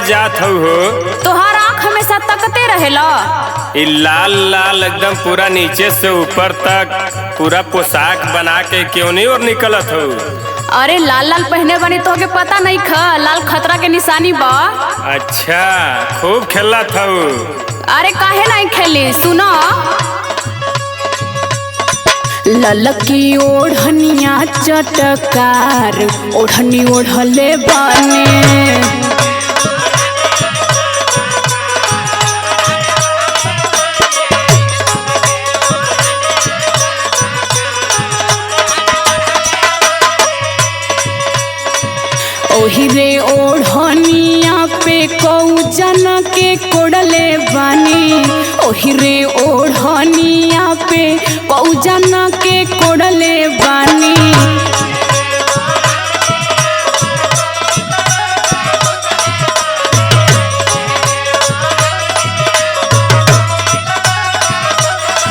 जात हो? तोहार आँख हमेशा तकते रहेला। ई लाल लाल एकदम पूरा नीचे से ऊपर तक पूरा पोशाक बना के क्यों नहीं और निकलत हो? अरे लाल लाल पहने बनी तो के पता नहीं ख लाल खतरा के निशानी बा। अच्छा खूब खेलत हो। अरे काहे नहीं खेली सुनो। ललकी ओढ़निया चटकार ओढ़नी ओढ़ले बाने। ओही रे ओढ़निया पे कौजन के कोड़ले बानी। ओही रे ओढ़निया पे कौजन के कोड़ले बानी।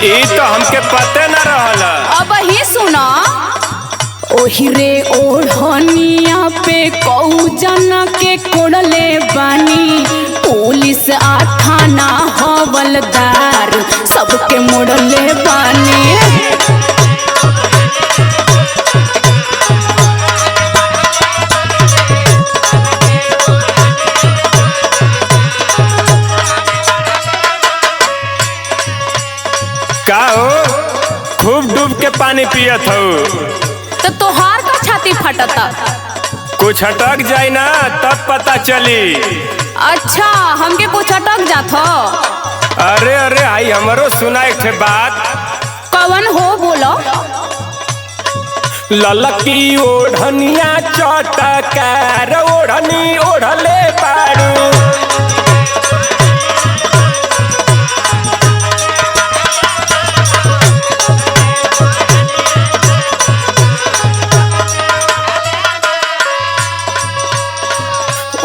ई तो हमके पते न रहला। अब ही सुना। ओही रे ओढ़निया पे कौजन के कोड़ले बानी। पुलिस आ थाना हवलदार सबके मोड़ले बानी। का हो खूब डूब के पानी पियत हो? तो तोहार का छाती फटता। कुछ अटक जाए ना तब पता चली। अच्छा हमके कुछ अटक जात हो। अरे अरे आई हमरो सुना एक ठे बात। कवन हो बोलो। ललकी ओढ़निया चटकार ओढ़नी ओढ़ले बारू।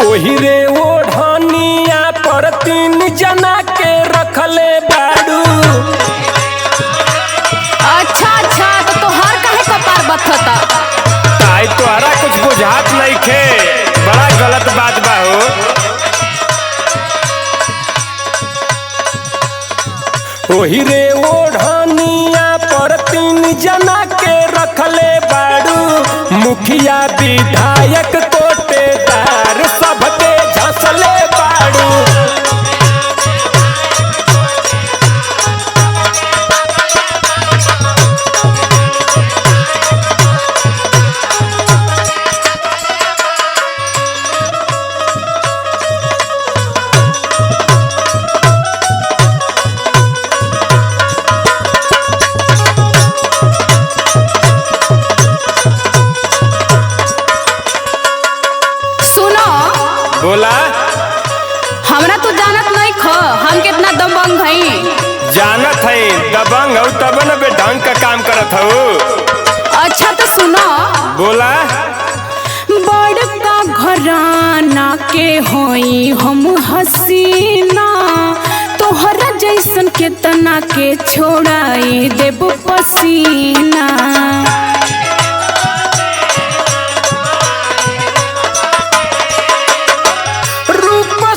ओही रे ओढ़निया पर 3 जना के रखले बाड़ू। अच्छा अच्छा तो तोहार काहे कपार बथता। ताई तोहरा कुछ बुझात नहीं खे। बड़ा गलत बात बा हो। ओही रे ओढ़निया पर 3 जना के रखले बाड़ू। मुखिया विधायक कोटेदार सबके झसले बाड़ू। बोला। हमरा तो जानत नहीं ख हम कितना दबंग हई। जानत है दबंग हो तब न बे ढंग का काम करत हो। अच्छा तो सुनो। बोला। बड़का घराना के होई हम हसीना। तोहरा जैसन केतना के छोड़ाई देब पसीना।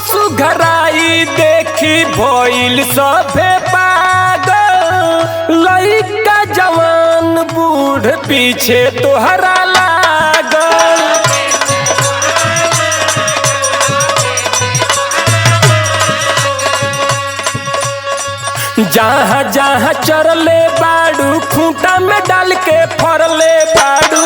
सुघराई देखी भइल सभे पागल। लइका जवान बूढ़ पीछे तोहरा लागल। जहाँ जहाँ चरले बाड़ू खूंटा में डाल के फरले बाड़ू।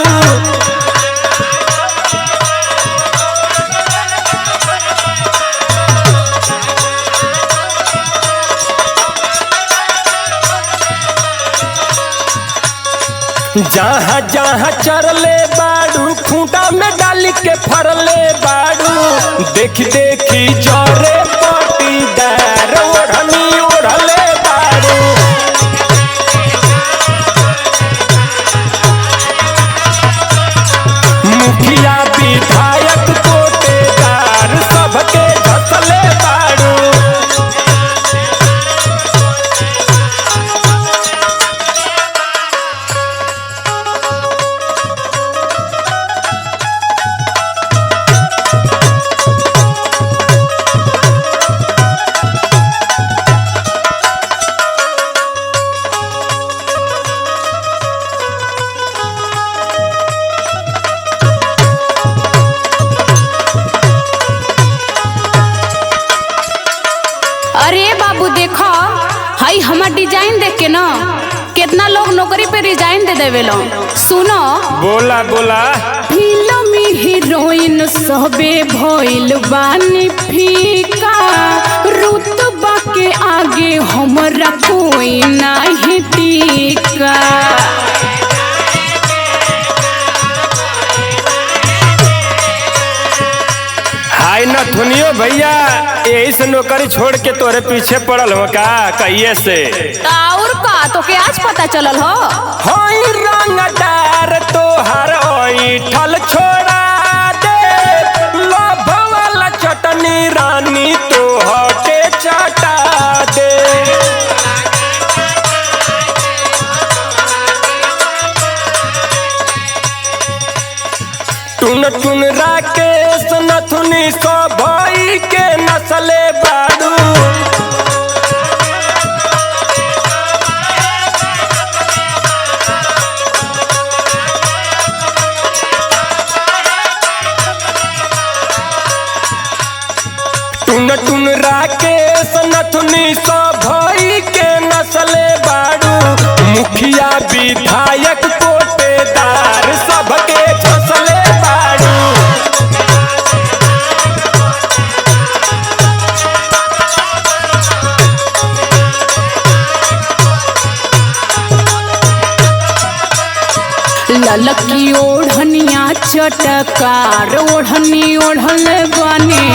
जहाँ जहाँ चरले बाड़ू खूंटा में डाल के फरले बाड़ू। देख देखी जरे पटीदार ओढ़नी ओढ़ले बाड़ू। मुखिया विधायक कोटेदार सबके झसले बाड़ू। हमार डिजाइन देख के ना कितना लोग नौकरी पे रिजाइन दे देवे लो। सुनो बोला बोला। फिल्मी हीरोइन सबे भइल बानी फीका, रुतबा के आगे हमरा कोई नहीं टिका। हाय नथुनियो भैया, यही से नौकरी छोड़ के तोरे पीछे पड़ल हो का कहिए से? और का तो के आज पता चलल हो? होई रंगदार तोहर ठल छोड़ा दे, लोभ वाला चटनी रानी तोहर के चाटा दे। टुन टुन राकेश नथुनी सो भाई के नस्ले बाड़ू। टुन टुन राकेश नथुनी सो भाई के नस्ले बाड़ू। मुखिया विधायक कोटेदार सबके झसले बाड़ू। ललकी ओढ़निया चटकार ओढ़नी ओढ़ल बने।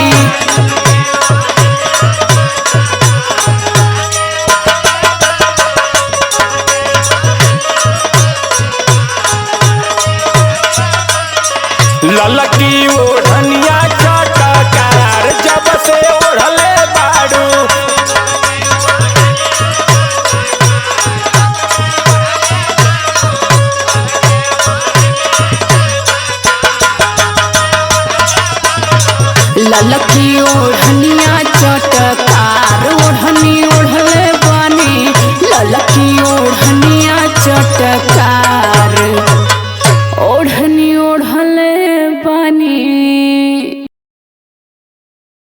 ललकी ओढ़निया चटकार जब से ओढ़ले बाड़ू। ललकी ओढ़निया चटकार ओढ़नी ओढ़ले बने। ललकी ओढ़निया चटकार ओढ़नी ओढ़ले बने।